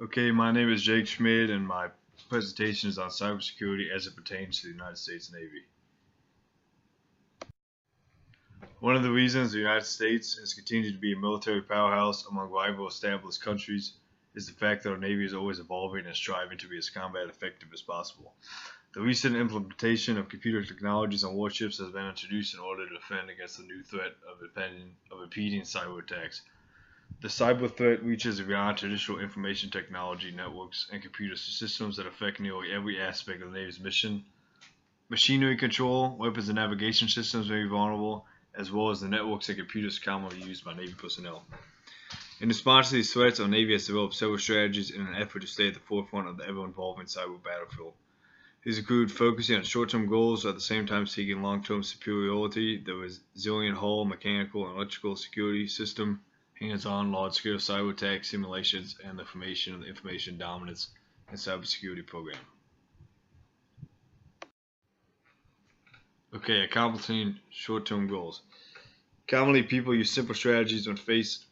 Okay, my name is Jake Schmid, and my presentation is on cybersecurity as it pertains to the United States Navy. One of the reasons the United States has continued to be a military powerhouse among rival established countries is the fact that our Navy is always evolving and striving to be as combat effective as possible. The recent implementation of computer technologies on warships has been introduced in order to defend against the new threat of impeding cyber attacks. The cyber threat reaches beyond traditional information technology networks and computer systems that affect nearly every aspect of the Navy's mission. Machinery control, weapons and navigation systems may be vulnerable, as well as the networks and computers commonly used by Navy personnel. In response to these threats, our Navy has developed several strategies in an effort to stay at the forefront of the ever-evolving cyber battlefield. These include focusing on short-term goals while at the same time seeking long-term superiority, the resilient hull, mechanical, and electrical security system, hands-on large-scale cyber attack simulations, and the formation of the information dominance and cybersecurity program. Okay, accomplishing short-term goals. Commonly, people use simple strategies when faced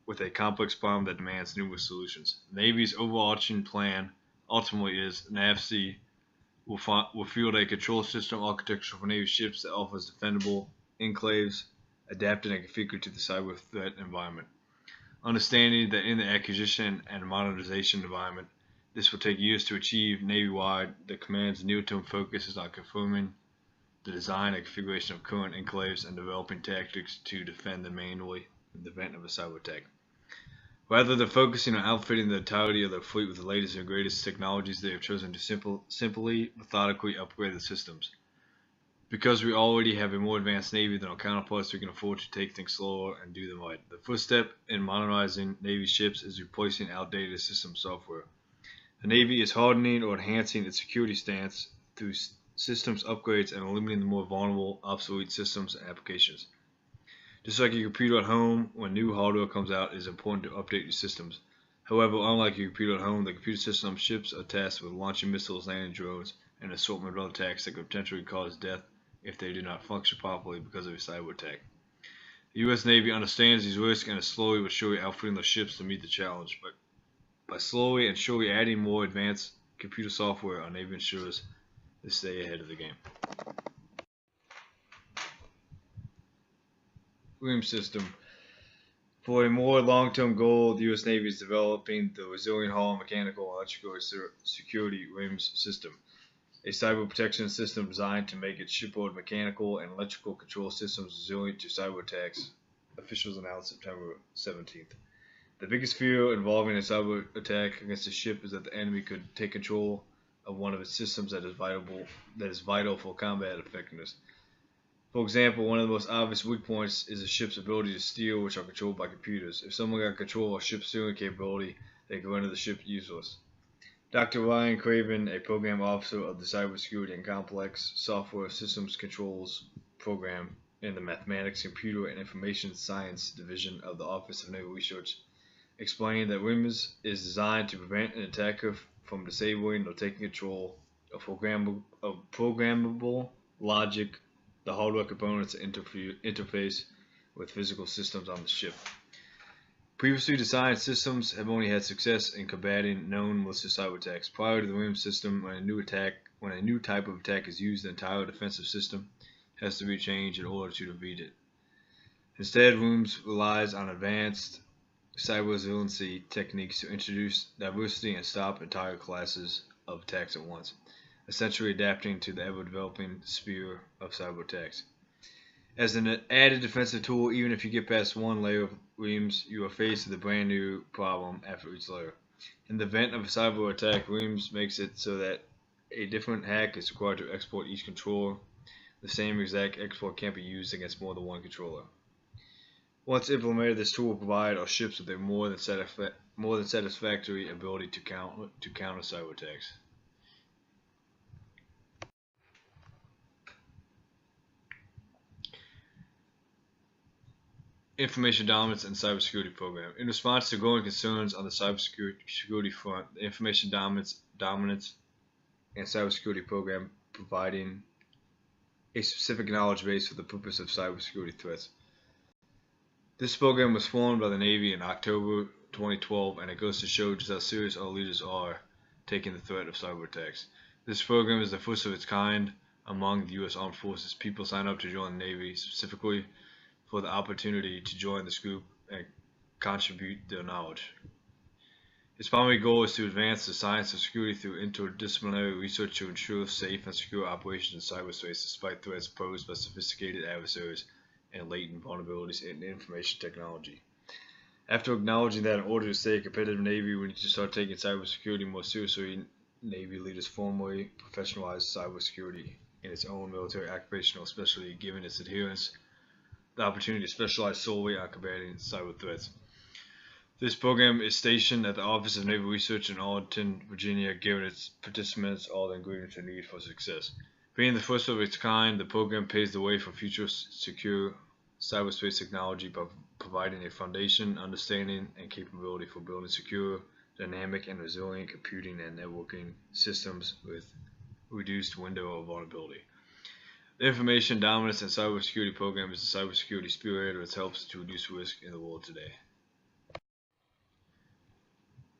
with a complex problem that demands numerous solutions. The Navy's overarching plan ultimately is NAVSEA will field a control system architecture for Navy ships that offers defendable enclaves adapted and configured to the cyber threat environment. Understanding that in the acquisition and modernization environment, this will take years to achieve Navy-wide, the command's near-term focus is on confirming the design and configuration of current enclaves and developing tactics to defend them manually in the event of a cyber attack. Rather than focusing on outfitting the entirety of their fleet with the latest and greatest technologies, they have chosen to simply methodically upgrade the systems. Because we already have a more advanced Navy than our counterparts, we can afford to take things slower and do them right. The first step in modernizing Navy ships is replacing outdated system software. The Navy is hardening or enhancing its security stance through systems upgrades and eliminating the more vulnerable, obsolete systems and applications. Just like your computer at home, when new hardware comes out, it is important to update your systems. However, unlike your computer at home, the computer system on ships are tasked with launching missiles, landing drones, and an assortment of other attacks that could potentially cause death if they do not function properly because of a cyber attack. The U.S. Navy understands these risks and is slowly but surely outfitting their ships to meet the challenge. But by slowly and surely adding more advanced computer software, our Navy ensures they stay ahead of the game. REAM system. For a more long-term goal, the U.S. Navy is developing the Resilient Hull Mechanical and Electrical Security REAMS system, a cyber protection system designed to make its shipboard mechanical and electrical control systems resilient to cyber attacks, officials announced September 17th. The biggest fear involving a cyber attack against a ship is that the enemy could take control of one of its systems that is vital for combat effectiveness. For example, one of the most obvious weak points is a ship's ability to steer, which are controlled by computers. If someone got control of a ship's steering capability, they could render the ship useless. Dr. Ryan Craven, a program officer of the Cybersecurity and Complex Software Systems Controls program in the Mathematics, Computer, and Information Science Division of the Office of Naval Research, explained that REAMS is designed to prevent an attacker from disabling or taking control of programmable logic, the hardware components that interface with physical systems on the ship. Previously designed systems have only had success in combating known malicious cyber attacks. Prior to the REAMS system, when a new type of attack is used, the entire defensive system has to be changed in order to defeat it. Instead, REAMS relies on advanced cyber resiliency techniques to introduce diversity and stop entire classes of attacks at once, essentially adapting to the ever-developing sphere of cyber attacks. As an added defensive tool, even if you get past one layer of REAMS, you are faced with a brand new problem after each layer. In the event of a cyber attack, REAMS makes it so that a different hack is required to export each controller. The same exact export can't be used against more than one controller. Once implemented, this tool will provide our ships with a more than satisfactory ability to counter cyber attacks. Information Dominance and Cybersecurity Program. In response to growing concerns on the cybersecurity front, the Information Dominance and Cybersecurity Program providing a specific knowledge base for the purpose of cybersecurity threats. This program was formed by the Navy in October 2012, and it goes to show just how serious our leaders are taking the threat of cyber attacks. This program is the first of its kind among the U.S. Armed Forces. People sign up to join the Navy specifically for the opportunity to join this group and contribute their knowledge. Its primary goal is to advance the science of security through interdisciplinary research to ensure safe and secure operations in cyberspace despite threats posed by sophisticated adversaries and latent vulnerabilities in information technology. After acknowledging that in order to stay a competitive Navy, we need to start taking cybersecurity more seriously, Navy leaders formally professionalized cybersecurity in its own military occupational specialty, giving its adherents the opportunity to specialize solely on combating cyber threats. This program is stationed at the Office of Naval Research in Arlington, Virginia, giving its participants all the ingredients they need for success. Being the first of its kind, the program paves the way for future secure cyberspace technology by providing a foundation, understanding, and capability for building secure, dynamic, and resilient computing and networking systems with reduced window of vulnerability. The Information Dominance and Cybersecurity Program is the cybersecurity spearhead which helps to reduce risk in the world today.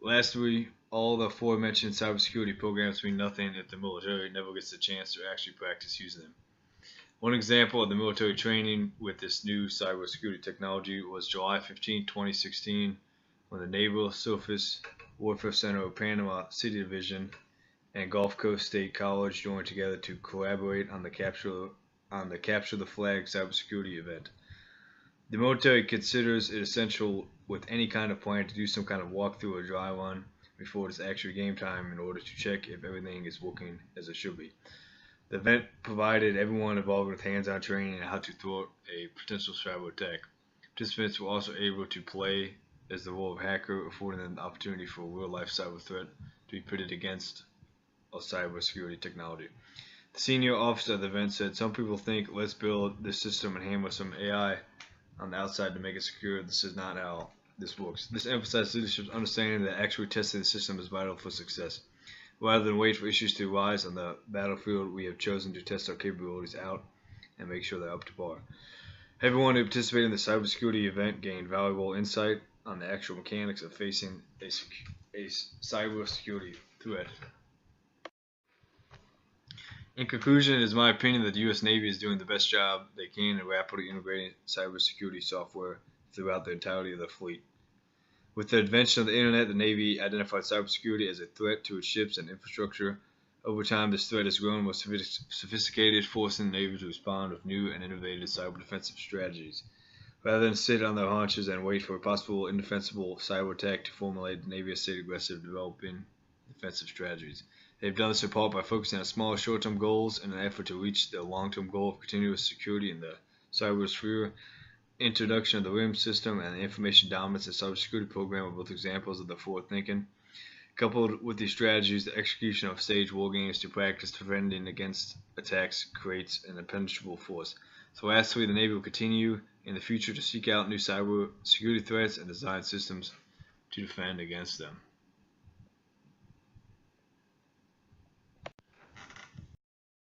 Lastly, all the aforementioned cybersecurity programs mean nothing if the military never gets the chance to actually practice using them. One example of the military training with this new cybersecurity technology was July 15, 2016, when the Naval Surface Warfare Center of Panama City Division and Gulf Coast State College joined together to collaborate on the Capture the Flag cybersecurity event. The military considers it essential with any kind of plan to do some kind of walkthrough or dry run before it's actually game time in order to check if everything is working as it should be. The event provided everyone involved with hands-on training on how to thwart a potential cyber attack. Participants were also able to play as the role of hacker, affording them the opportunity for a real-life cyber threat to be pitted against a cybersecurity technology. The senior officer at the event said, "Some people think let's build this system and hammer some AI on the outside to make it secure. This is not how this works." This emphasized leadership's understanding that actually testing the system is vital for success. Rather than wait for issues to arise on the battlefield, we have chosen to test our capabilities out and make sure they're up to par. Everyone who participated in the cybersecurity event gained valuable insight on the actual mechanics of facing a cybersecurity threat. In conclusion, it is my opinion that the U.S. Navy is doing the best job they can in rapidly integrating cybersecurity software throughout the entirety of the fleet. With the invention of the Internet, the Navy identified cybersecurity as a threat to its ships and infrastructure. Over time, this threat has grown more sophisticated, forcing the Navy to respond with new and innovative cyber defensive strategies. Rather than sit on their haunches and wait for a possible indefensible cyber attack to formulate, the Navy has stayed aggressive developing defensive strategies. They've done this in part by focusing on smaller short-term goals in an effort to reach their long-term goal of continuous security in the cybersphere. Introduction of the RIM system and the Information Dominance and Cybersecurity Program are both examples of the forward thinking. Coupled with these strategies, the execution of staged war games to practice defending against attacks creates an impenetrable force. So lastly, the Navy will continue in the future to seek out new cyber security threats and design systems to defend against them.